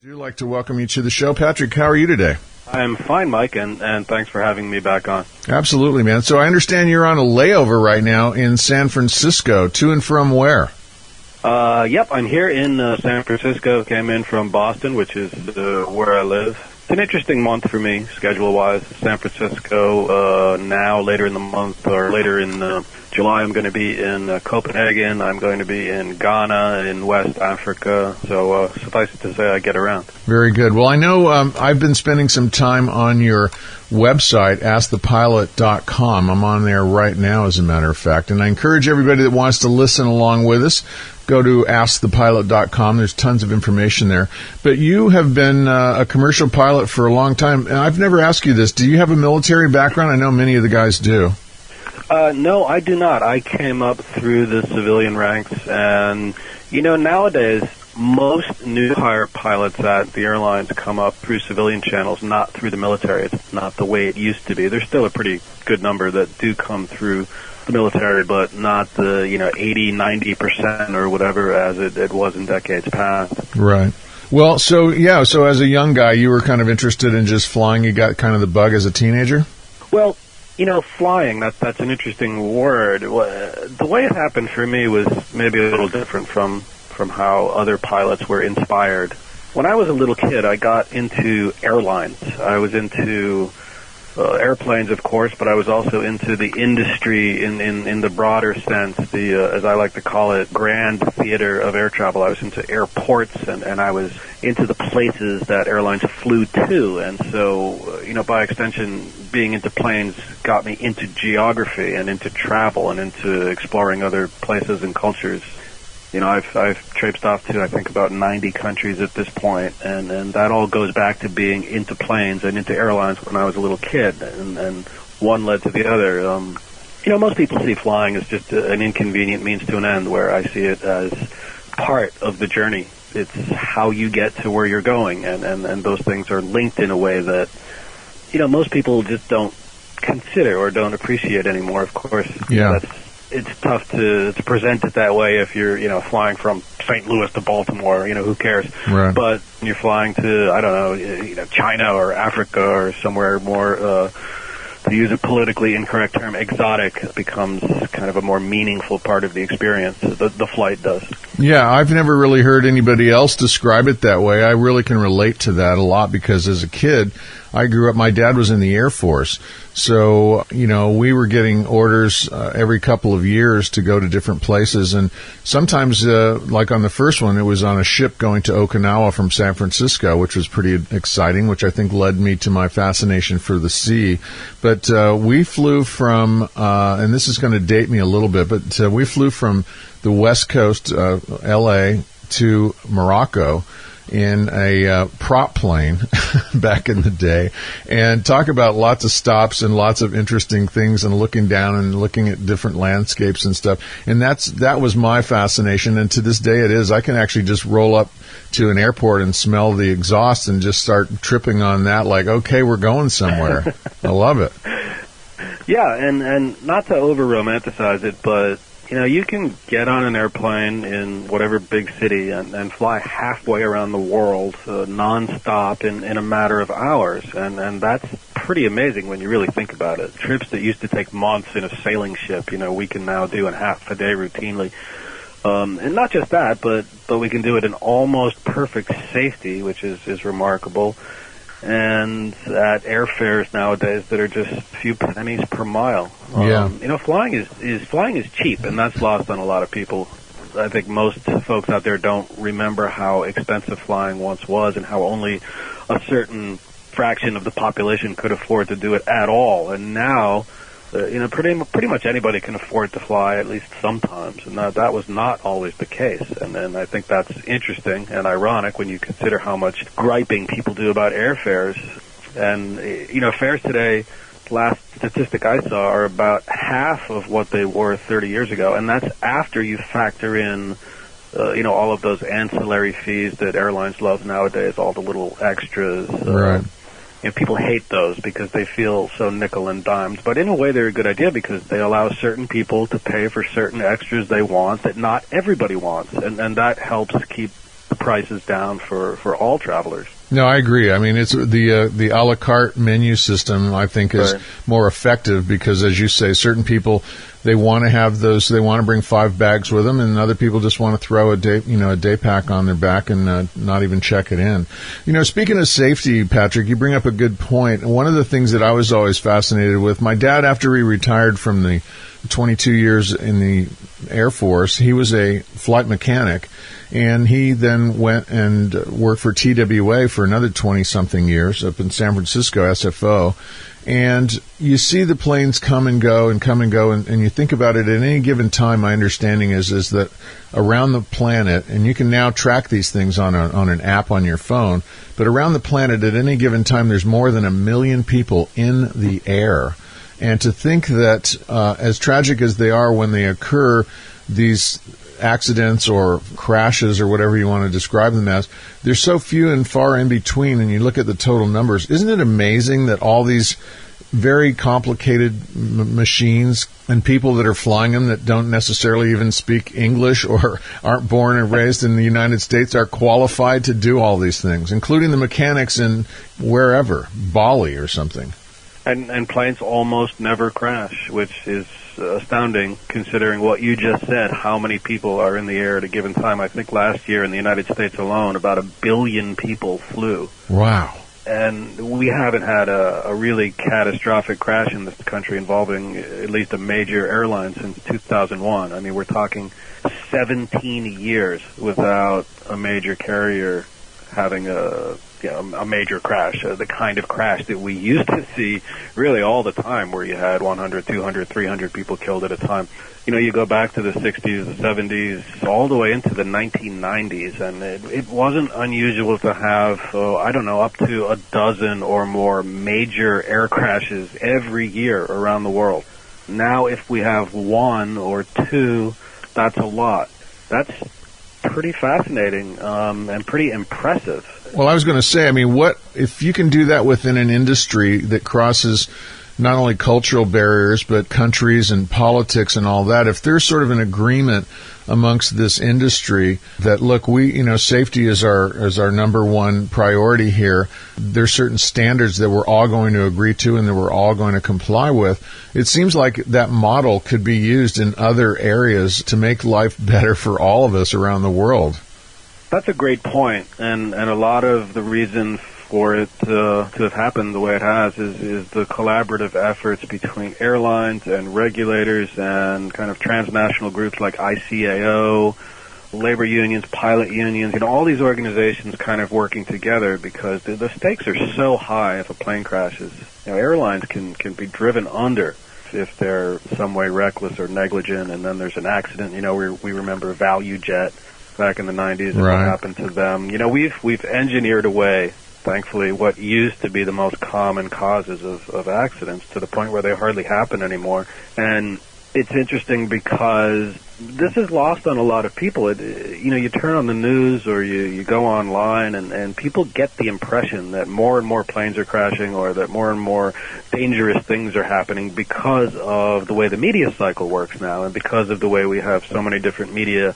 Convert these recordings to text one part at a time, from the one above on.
I'd like to welcome you to the show. Patrick, how are you today? I'm fine, Mike, and thanks for having me back on. Absolutely, man. So I understand you're on a layover right now in San Francisco. To and from where? Yep, I'm here in San Francisco. Came in from Boston, which is where I live. It's an interesting month for me, schedule-wise. San Francisco, now later in the month, or later in July, I'm going to be in Copenhagen. I'm going to be in Ghana, in West Africa. So suffice it to say, I get around. Very good. Well, I know I've been spending some time on your website, askthepilot.com. I'm on there right now, as a matter of fact. And I encourage everybody that wants to listen along with us, go to askthepilot.com. There's tons of information there. But you have been a commercial pilot for a long time. And I've never asked you this. Do you have a military background? I know many of the guys do. No, I do not. I came up through the civilian ranks. And, nowadays, most new hire pilots at the airlines come up through civilian channels, not through the military. It's not the way it used to be. There's still a pretty good number that do come through the military, but not the 80, 90% or whatever as it was in decades past. Right. Well, so as a young guy, you were kind of interested in just flying. You got kind of the bug as a teenager? Well, flying, that's an interesting word. The way it happened for me was maybe a little different from how other pilots were inspired. When I was a little kid, I got into airlines. I was into airplanes, of course, but I was also into the industry in the broader sense, as I like to call it, grand theater of air travel. I was into airports, and I was into the places that airlines flew to. And so, by extension, being into planes got me into geography and into travel and into exploring other places and cultures. I've traipsed off to, I think, about 90 countries at this point, and that all goes back to being into planes and into airlines when I was a little kid, and one led to the other. Most people see flying as just an inconvenient means to an end, where I see it as part of the journey. It's how you get to where you're going, and those things are linked in a way that, most people just don't consider or don't appreciate anymore. Of course, yeah. It's tough to present it that way if you're, flying from St. Louis to Baltimore, who cares? Right. But when you're flying to, I don't know, China or Africa or somewhere more, to use a politically incorrect term, exotic, it becomes kind of a more meaningful part of the experience. The flight does. Yeah, I've never really heard anybody else describe it that way. I really can relate to that a lot because as a kid, I grew up, my dad was in the Air Force. So, we were getting orders every couple of years to go to different places. And sometimes, like on the first one, it was on a ship going to Okinawa from San Francisco, which was pretty exciting, which I think led me to my fascination for the sea. But we flew from, and this is going to date me a little bit, but we flew from the West Coast, L.A., to Morocco in a prop plane back in the day, and talk about lots of stops and lots of interesting things and looking down and looking at different landscapes and stuff. And that was my fascination, and to this day it is. I can actually just roll up to an airport and smell the exhaust and just start tripping on that like, okay, we're going somewhere. I love it. Yeah, and not to over-romanticize it, but you can get on an airplane in whatever big city and fly halfway around the world nonstop in a matter of hours. And that's pretty amazing when you really think about it. Trips that used to take months in a sailing ship, we can now do in half a day routinely. And not just that, but we can do it in almost perfect safety, which is remarkable. And at airfares nowadays that are just a few pennies per mile. Yeah. Flying is cheap, and that's lost on a lot of people. I think most folks out there don't remember how expensive flying once was and how only a certain fraction of the population could afford to do it at all. And now, pretty much anybody can afford to fly at least sometimes, and that was not always the case. And I think that's interesting and ironic when you consider how much griping people do about airfares. And fares today, last statistic I saw, are about half of what they were 30 years ago, and that's after you factor in all of those ancillary fees that airlines love nowadays, all the little extras. Right. People hate those because they feel so nickel and dimed. But in a way, they're a good idea because they allow certain people to pay for certain extras they want that not everybody wants. And that helps keep the prices down for all travelers. No, I agree. I mean, it's the a la carte menu system, I think, is more effective because, as you say, certain people, they want to have those, they want to bring 5 bags with them, and other people just want to throw a day pack on their back and not even check it in. Speaking of safety, Patrick, you bring up a good point. One of the things that I was always fascinated with, my dad, after he retired from the 22 years in the Air Force, he was a flight mechanic, and he then went and worked for TWA for another 20-something years up in San Francisco, SFO. And you see the planes come and go, and you think about it at any given time. My understanding is that around the planet, and you can now track these things on an app on your phone, but around the planet at any given time, there's more than 1 million people in the air. And to think that, as tragic as they are when they occur, these accidents or crashes or whatever you want to describe them as, they're so few and far in between, and you look at the total numbers. Isn't it amazing that all these very complicated machines and people that are flying them that don't necessarily even speak English or aren't born and raised in the United States are qualified to do all these things, including the mechanics in wherever, Bali or something? And planes almost never crash, which is astounding considering what you just said, how many people are in the air at a given time. I think last year in the United States alone, about 1 billion people flew. Wow. And we haven't had a really catastrophic crash in this country involving at least a major airline since 2001. I mean, we're talking 17 years without a major carrier having a major crash, the kind of crash that we used to see really all the time, where you had 100, 200, 300 people killed at a time. You go back to the 60s, the 70s, all the way into the 1990s, and it wasn't unusual to have, up to a dozen or more major air crashes every year around the world. Now, if we have 1 or 2, that's a lot. That's pretty fascinating and pretty impressive. Well, I was going to say, I mean, what if you can do that within an industry that crosses not only cultural barriers, but countries and politics and all that? If there's sort of an agreement amongst this industry that, look, safety is our number one priority here. There's certain standards that we're all going to agree to and that we're all going to comply with. It seems like that model could be used in other areas to make life better for all of us around the world. That's a great point, and a lot of the reason for it to have happened the way it has is the collaborative efforts between airlines and regulators and kind of transnational groups like ICAO, labor unions, pilot unions, all these organizations kind of working together, because the stakes are so high if a plane crashes. Airlines can be driven under if they're some way reckless or negligent, and then there's an accident. We remember ValueJet back in the 90s and what happened to them. We've engineered away, thankfully, what used to be the most common causes of accidents to the point where they hardly happen anymore. And it's interesting because this is lost on a lot of people. You turn on the news or you go online and people get the impression that more and more planes are crashing or that more and more dangerous things are happening because of the way the media cycle works now and because of the way we have so many different media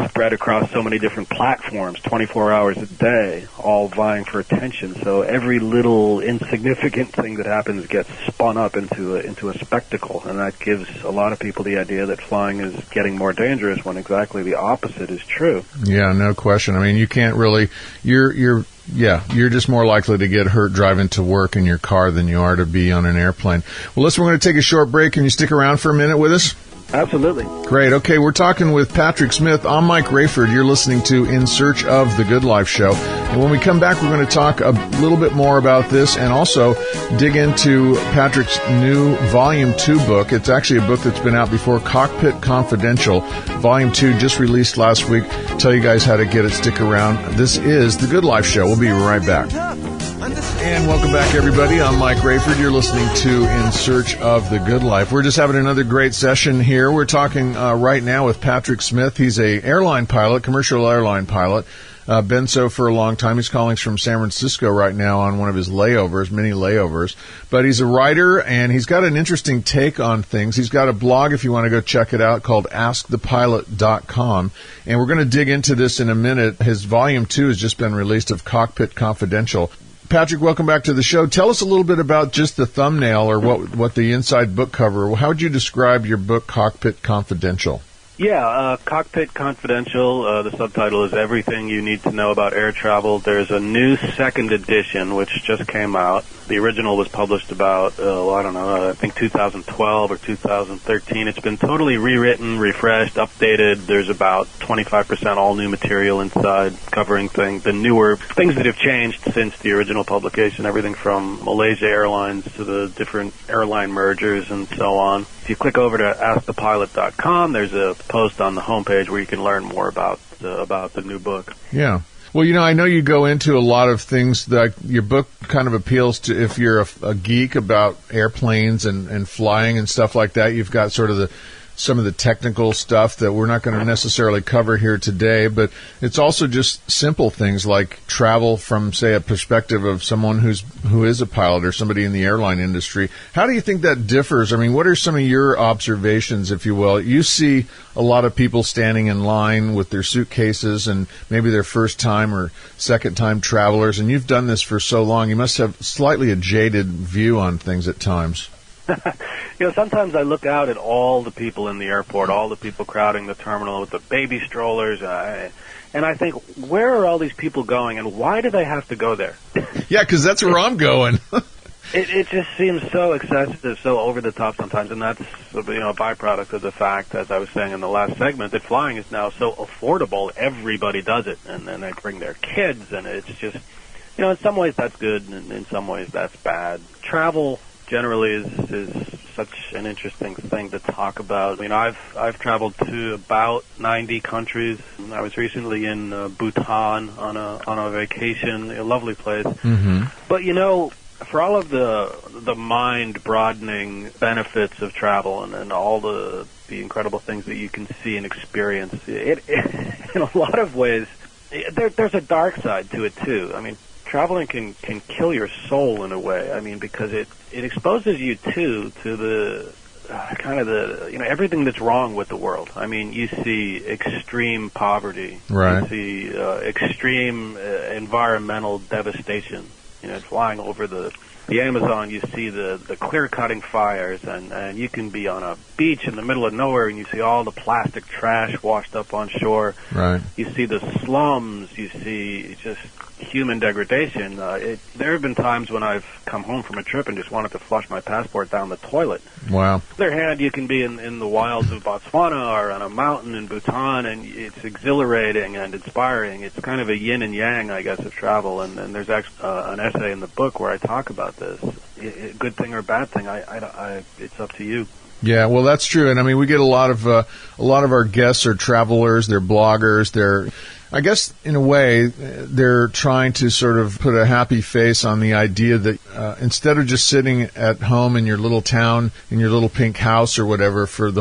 spread across so many different platforms, 24 hours a day, all vying for attention. So every little insignificant thing that happens gets spun up into a spectacle, and that gives a lot of people the idea that flying is getting more dangerous when exactly the opposite is true. Yeah, no question. I mean, you can't really, you're just more likely to get hurt driving to work in your car than you are to be on an airplane. Well, listen, we're going to take a short break. Can you stick around for a minute with us? Absolutely. Great. Okay, we're talking with Patrick Smith. I'm Mike Rayford. You're listening to In Search of the Good Life Show. And when we come back, we're going to talk a little bit more about this and also dig into Patrick's new Volume 2 book. It's actually a book that's been out before, Cockpit Confidential. Volume 2 just released last week. Tell you guys how to get it. Stick around. This is the Good Life Show. We'll be right back. And welcome back, everybody. I'm Mike Rayford. You're listening to In Search of the Good Life. We're just having another great session here. We're talking right now with Patrick Smith. He's a airline pilot, commercial airline pilot, Been so for a long time. He's calling from San Francisco right now on one of his layovers, mini layovers. But he's a writer, and he's got an interesting take on things. He's got a blog, if you want to go check it out, called AskThePilot.com. And we're going to dig into this in a minute. His Volume 2 has just been released of Cockpit Confidential. Patrick, welcome back to the show. Tell us a little bit about just the thumbnail or what the inside book cover. How would you describe your book, Cockpit Confidential? Yeah, Cockpit Confidential, the subtitle is Everything You Need to Know About Air Travel. There's a new second edition, which just came out. The original was published about, I think 2012 or 2013. It's been totally rewritten, refreshed, updated. There's about 25% all new material inside, covering the newer things that have changed since the original publication, everything from Malaysia Airlines to the different airline mergers and so on. If you click over to AskThePilot.com, there's a post on the homepage where you can learn more about the new book. Yeah. Well, I know you go into a lot of things that your book kind of appeals to if you're a geek about airplanes and flying and stuff like that. You've got sort of some of the technical stuff that we're not going to necessarily cover here today, but it's also just simple things like travel from, say, a perspective of someone who is a pilot or somebody in the airline industry. How do you think that differs? I mean, what are some of your observations, if you will? You see a lot of people standing in line with their suitcases and maybe their first time or second time travelers, and you've done this for so long. You must have slightly a jaded view on things at times. Sometimes I look out at all the people in the airport, all the people crowding the terminal with the baby strollers, and I think, where are all these people going, and why do they have to go there? Yeah, because that's where I'm going. It just seems so excessive, so over the top sometimes, and that's a byproduct of the fact, as I was saying in the last segment, that flying is now so affordable. Everybody does it, and then they bring their kids, and it's just, in some ways that's good, and in some ways that's bad. Travel generally is such an interesting thing to talk about. I mean, I've traveled to about 90 countries. I was recently in Bhutan on a vacation, a lovely place. Mm-hmm. But for all of the mind-broadening benefits of travel and all the incredible things that you can see and experience, it in a lot of ways, there's a dark side to it too. I mean, traveling can kill your soul in a way. I mean, because it exposes you to the kind of everything that's wrong with the world. I mean, you see extreme poverty, right? You see extreme environmental devastation. Flying over the Amazon, you see the clear-cutting fires, and you can be on a beach in the middle of nowhere, and you see all the plastic trash washed up on shore. Right. You see the slums. You see just human degradation. There have been times when I've come home from a trip and just wanted to flush my passport down the toilet. Wow. On the other hand, you can be in the wilds of Botswana or on a mountain in Bhutan, and it's exhilarating and inspiring. It's kind of a yin and yang, I guess, of travel, and there's actually an essay in the book where I talk about this. Good thing or bad thing, it's up to you. Yeah, well, that's true, and I mean, we get a lot of our guests are travelers, they're bloggers, I guess, in a way, they're trying to sort of put a happy face on the idea that instead of just sitting at home in your little town, in your little pink house or whatever for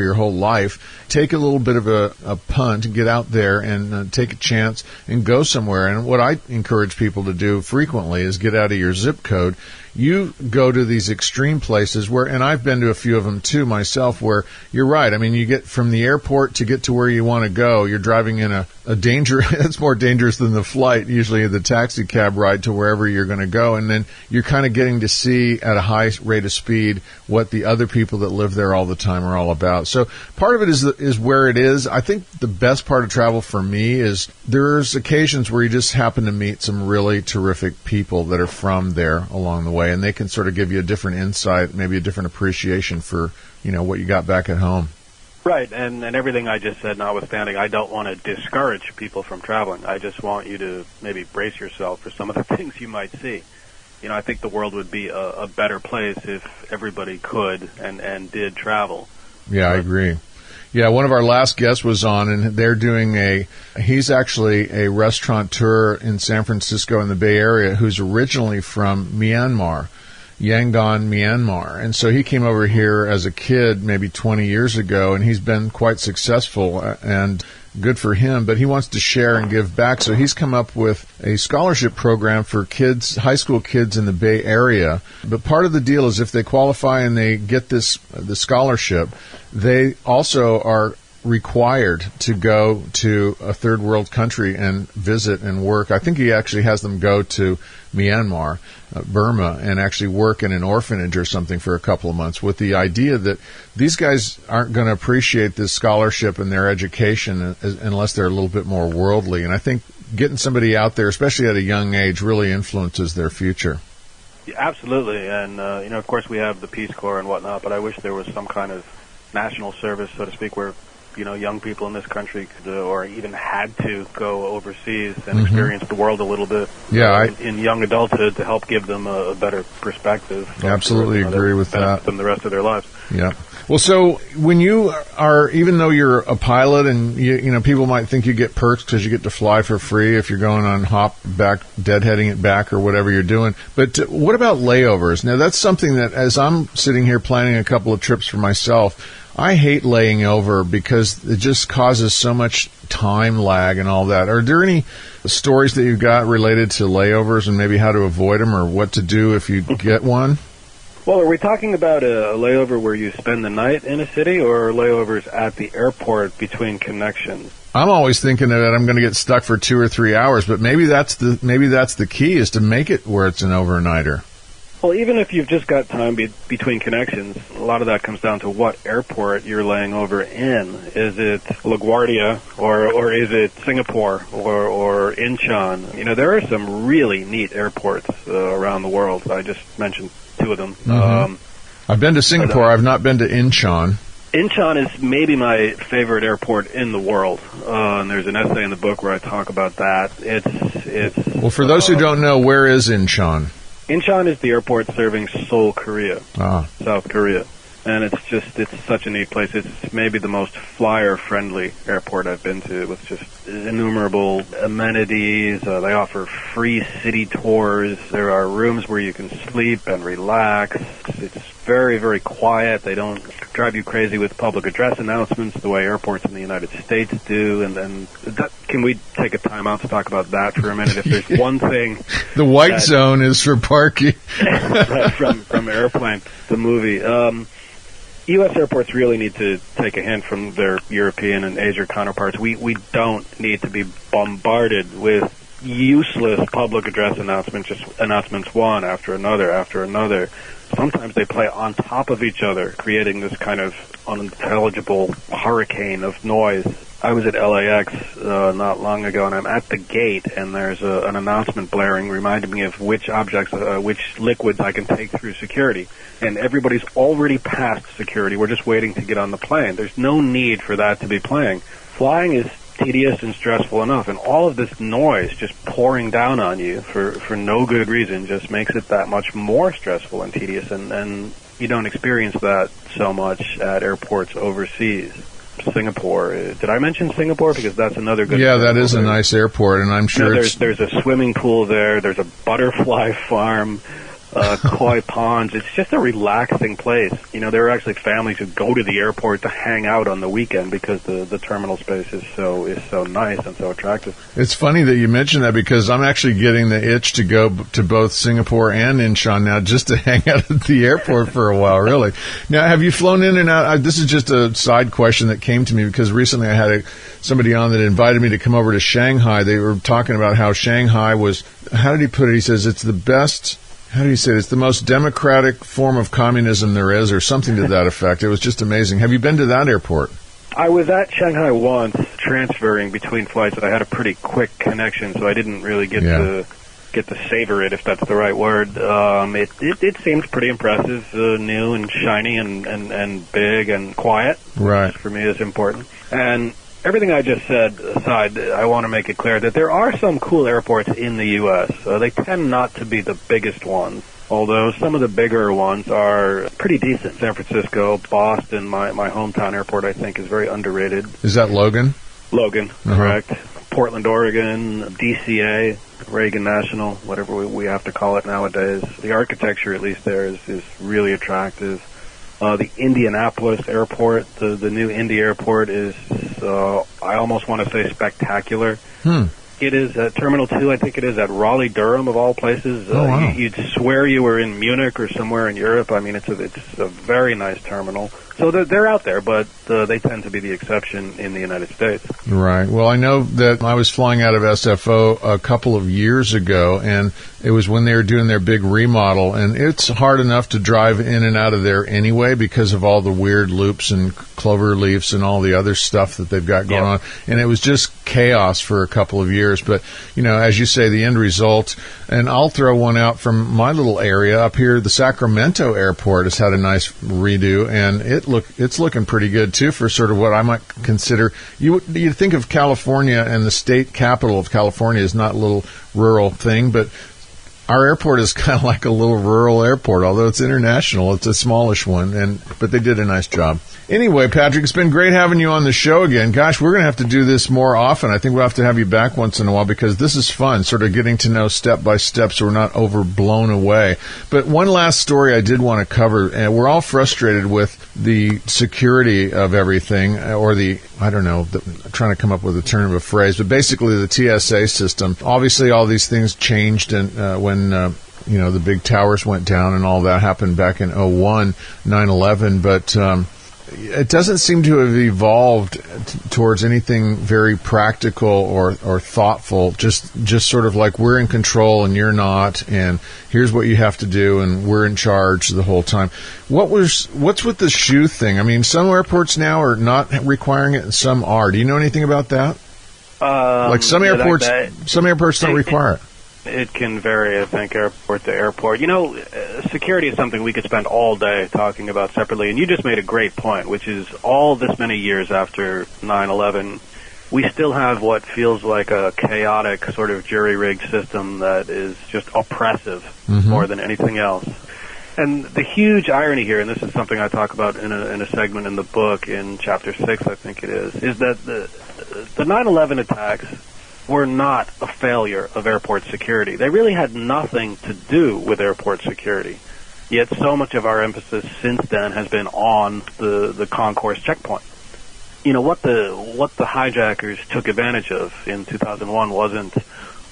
your whole life, take a little bit of a punt, get out there and take a chance and go somewhere. And what I encourage people to do frequently is get out of your zip code. You go to these extreme places and I've been to a few of them too myself, where you're right. I mean, you get from the airport to get to where you want to go, you're driving in a danger. It's more dangerous than the flight, usually the taxi cab ride to wherever you're going to go. And then you're kind of getting to see at a high rate of speed what the other people that live there all the time are all about. So part of it is where it is. I think the best part of travel for me is there's occasions where you just happen to meet some really terrific people that are from there along the way. And they can sort of give you a different insight, maybe a different appreciation for, what you got back at home. Right, and everything I just said notwithstanding, I don't want to discourage people from traveling. I just want you to maybe brace yourself for some of the things you might see. I think the world would be a better place if everybody could and did travel. Yeah, I agree. Yeah, one of our last guests was on, and they're doing he's actually a restaurateur in San Francisco in the Bay Area who's originally from Myanmar, Yangon, Myanmar. And so he came over here as a kid maybe 20 years ago, and he's been quite successful. And good for him, but he wants to share and give back. So he's come up with a scholarship program for kids, high school kids in the Bay Area. But part of the deal is if they qualify and they get the scholarship, they also are required to go to a third world country and visit and work. I think he actually has them go to Myanmar, Burma, and actually work in an orphanage or something for a couple of months, with the idea that these guys aren't going to appreciate this scholarship and their education unless they're a little bit more worldly. And I think getting somebody out there, especially at a young age, really influences their future. Yeah, absolutely. And, of course we have the Peace Corps and whatnot, but I wish there was some kind of national service, so to speak, where young people in this country could, or even had to go overseas and experience the world a little bit in young adulthood to help give them a better perspective. Absolutely agree with that. Them the rest of their lives. Yeah. Well, so when you are, even though you're a pilot and, people might think you get perks because you get to fly for free if you're going on hop back, deadheading it back or whatever you're doing. But what about layovers? Now, that's something that as I'm sitting here planning a couple of trips for myself, I hate laying over because it just causes so much time lag and all that. Are there any stories that you've got related to layovers and maybe how to avoid them or what to do if you get one? Well, are we talking about a layover where you spend the night in a city, or layovers at the airport between connections? I'm always thinking that I'm going to get stuck for 2 or 3 hours, but maybe that's the key, is to make it where it's an overnighter. Well, even if you've just got time between connections, a lot of that comes down to what airport you're laying over in. Is it LaGuardia or is it Singapore or Incheon? There are some really neat airports around the world. I just mentioned 2 of them. Mm-hmm. I've been to Singapore. I've not been to Incheon. Incheon is maybe my favorite airport in the world, and there's an essay in the book where I talk about that. It's well, for those who don't know, where is Incheon? Incheon is the airport serving Seoul, Korea, South Korea. And it's such a neat place. It's maybe the most flyer-friendly airport I've been to, with just innumerable amenities. They offer free city tours. There are rooms where you can sleep and relax. It's very, very quiet. They don't drive you crazy with public address announcements the way airports in the United States do. And can we take a time out to talk about that for a minute? If there's one thing... The white zone is for parking. Right, from Airplane, the movie. U.S. airports really need to take a hint from their European and Asian counterparts. We don't need to be bombarded with useless public address announcements, just announcements one after another. Sometimes they play on top of each other, creating this kind of unintelligible hurricane of noise. I was at LAX not long ago, and I'm at the gate, and there's an announcement blaring reminding me of which liquids I can take through security. And everybody's already past security. We're just waiting to get on the plane. There's no need for that to be playing. Flying is tedious and stressful enough, and all of this noise just pouring down on you for no good reason just makes it that much more stressful and tedious, and you don't experience that so much at airports overseas. Singapore. Did I mention Singapore? Because that's another good. Yeah, that is a nice airport, and I'm sure there's a swimming pool there. There's a butterfly farm, koi ponds. It's just a relaxing place. There are actually families who go to the airport to hang out on the weekend because the terminal space is so nice and so attractive. It's funny that you mentioned that, because I'm actually getting the itch to go to both Singapore and Incheon now, just to hang out at the airport for a while, really. Now, have you flown in and out? This is just a side question that came to me, because recently I had somebody on that invited me to come over to Shanghai. They were talking about how Shanghai was, how did he put it? He says it's the best... How do you say it? It's the most democratic form of communism there is, or something to that effect. It was just amazing. Have you been to that airport? I was at Shanghai once, transferring between flights. I had a pretty quick connection, so I didn't really get to savor it, if that's the right word. It seemed pretty impressive, new and shiny and big and quiet. Right. Which for me is important. And everything I just said aside, I want to make it clear that there are some cool airports in the U.S. They tend not to be the biggest ones, although some of the bigger ones are pretty decent. San Francisco, Boston, my hometown airport, I think, is very underrated. Is that Logan? Logan, correct. Portland, Oregon, DCA, Reagan National, whatever we have to call it nowadays. The architecture, at least there, is really attractive. The Indianapolis airport, the new Indy airport, is I almost want to say spectacular. Hmm. It is at Terminal 2, I think it is, at Raleigh-Durham, of all places. Oh, wow. You'd swear you were in Munich or somewhere in Europe. I mean, it's a very nice terminal. So they're out there, but they tend to be the exception in the United States. Right. Well, I know that I was flying out of SFO a couple of years ago, and it was when they were doing their big remodel, and it's hard enough to drive in and out of there anyway because of all the weird loops and clover leaves and all the other stuff that they've got going on. And it was just chaos for a couple of years. But, you know, as you say, the end result, and I'll throw one out from my little area up here, the Sacramento Airport has had a nice redo, and it's looking pretty good too for sort of what I might consider. You think of California and the state capital of California as not a little rural thing, but our airport is kind of like a little rural airport, although it's international. It's a smallish one, but they did a nice job. Anyway, Patrick, it's been great having you on the show again. Gosh, we're going to have to do this more often. I think we'll have to have you back once in a while because this is fun, sort of getting to know step by step so we're not overblown away. But one last story I did want to cover, and we're all frustrated with the security of everything, or I'm trying to come up with a turn of a phrase, but basically the TSA system. Obviously, all these things changed when the big towers went down and all that happened back in 2001, 9/11, but it doesn't seem to have evolved towards anything very practical or thoughtful. Just sort of like we're in control and you're not, and here's what you have to do, and we're in charge the whole time. What's with the shoe thing? I mean, some airports now are not requiring it, and some are. Do you know anything about that? Like some airports don't require it. It can vary, I think, airport to airport. You know, security is something we could spend all day talking about separately, and you just made a great point, which is all this many years after 9/11, we still have what feels like a chaotic sort of jury-rigged system that is just oppressive more than anything else. And the huge irony here, and this is something I talk about in a segment in the book in Chapter 6, I think it is that the 9/11 attacks were not a failure of airport security. They really had nothing to do with airport security. Yet so much of our emphasis since then has been on the concourse checkpoint. You know, what the hijackers took advantage of in 2001 wasn't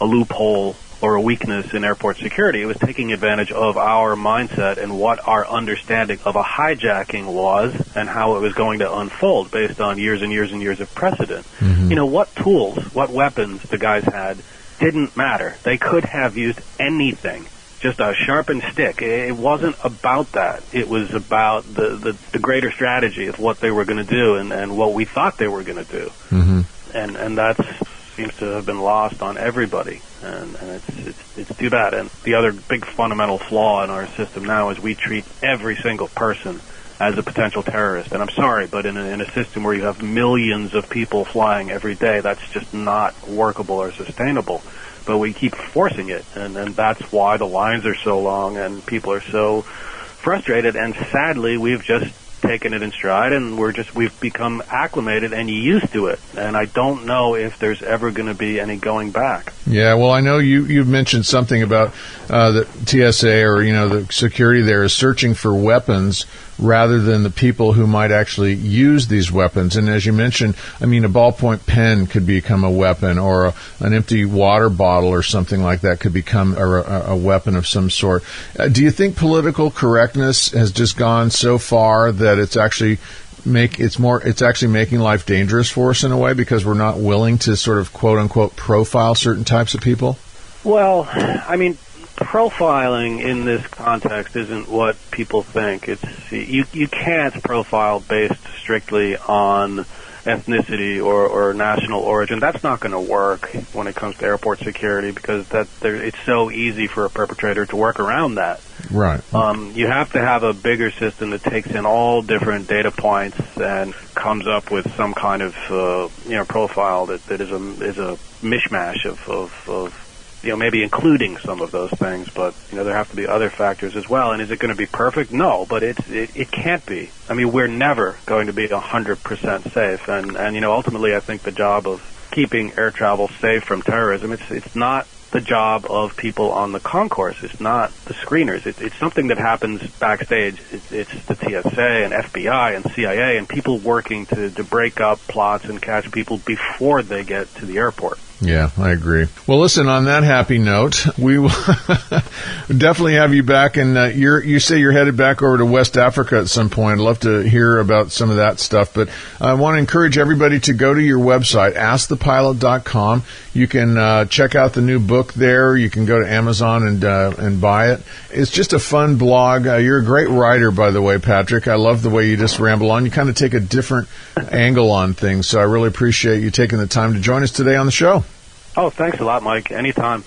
a loophole or a weakness in airport security. It was taking advantage of our mindset and what our understanding of a hijacking was and how it was going to unfold based on years and years and years of precedent. You know, what tools, what weapons the guys had didn't matter. They could have used anything, just a sharpened stick. It wasn't about that. It was about the greater strategy of what they were going to do and what we thought they were going to do. And that seems to have been lost on everybody, and it's too bad. And the other big fundamental flaw in our system now is we treat every single person as a potential terrorist. And I'm sorry, but in a system where you have millions of people flying every day, that's just not workable or sustainable. But we keep forcing it, and that's why the lines are so long and people are so frustrated. And sadly, we've just taken it in stride, and we've become acclimated and used to it. And I don't know if there's ever going to be any going back. Yeah, well, I know you've mentioned something about the TSA or the security there is searching for weapons rather than the people who might actually use these weapons. And as you mentioned, I mean, a ballpoint pen could become a weapon, or an empty water bottle or something like that could become a weapon of some sort. Do you think political correctness has just gone so far that it's actually making life dangerous for us in a way because we're not willing to sort of quote unquote profile certain types of people? Well, I mean, profiling in this context isn't what people think. You can't profile based strictly on ethnicity or national origin. That's not going to work when it comes to airport security because it's so easy for a perpetrator to work around that. Right. You have to have a bigger system that takes in all different data points and comes up with some kind of profile that is a mishmash of maybe including some of those things, but there have to be other factors as well. And is it going to be perfect? No, but it can't be. I mean, we're never going to be 100% safe. And ultimately, I think the job of keeping air travel safe from terrorism, it's not the job of people on the concourse. It's not the screeners. It's something that happens backstage. It's the TSA and FBI and CIA and people working to break up plots and catch people before they get to the airport. Yeah, I agree. Well, listen, on that happy note, we will definitely have you back. And you say you're headed back over to West Africa at some point. I'd love to hear about some of that stuff. But I want to encourage everybody to go to your website, askthepilot.com. You can check out the new book there. You can go to Amazon and buy it. It's just a fun blog. You're a great writer, by the way, Patrick. I love the way you just ramble on. You kind of take a different angle on things. So I really appreciate you taking the time to join us today on the show. Oh, thanks a lot, Mike. Anytime.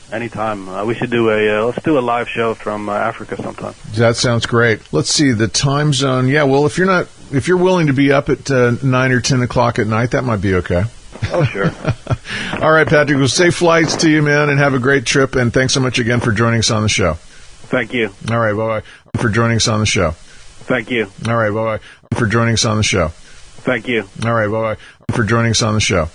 We should do let's do a live show from Africa sometime. That sounds great. Let's see the time zone. Yeah, well, if you're willing to be up at 9 or 10 o'clock at night, that might be okay. Oh, sure. All right, Patrick. Well, safe flights to you, man, and have a great trip. And thanks so much again for joining us on the show. Thank you. All right, bye-bye. For joining us on the show. Thank you. All right, bye-bye. For joining us on the show. Thank you. All right, bye-bye. For joining us on the show.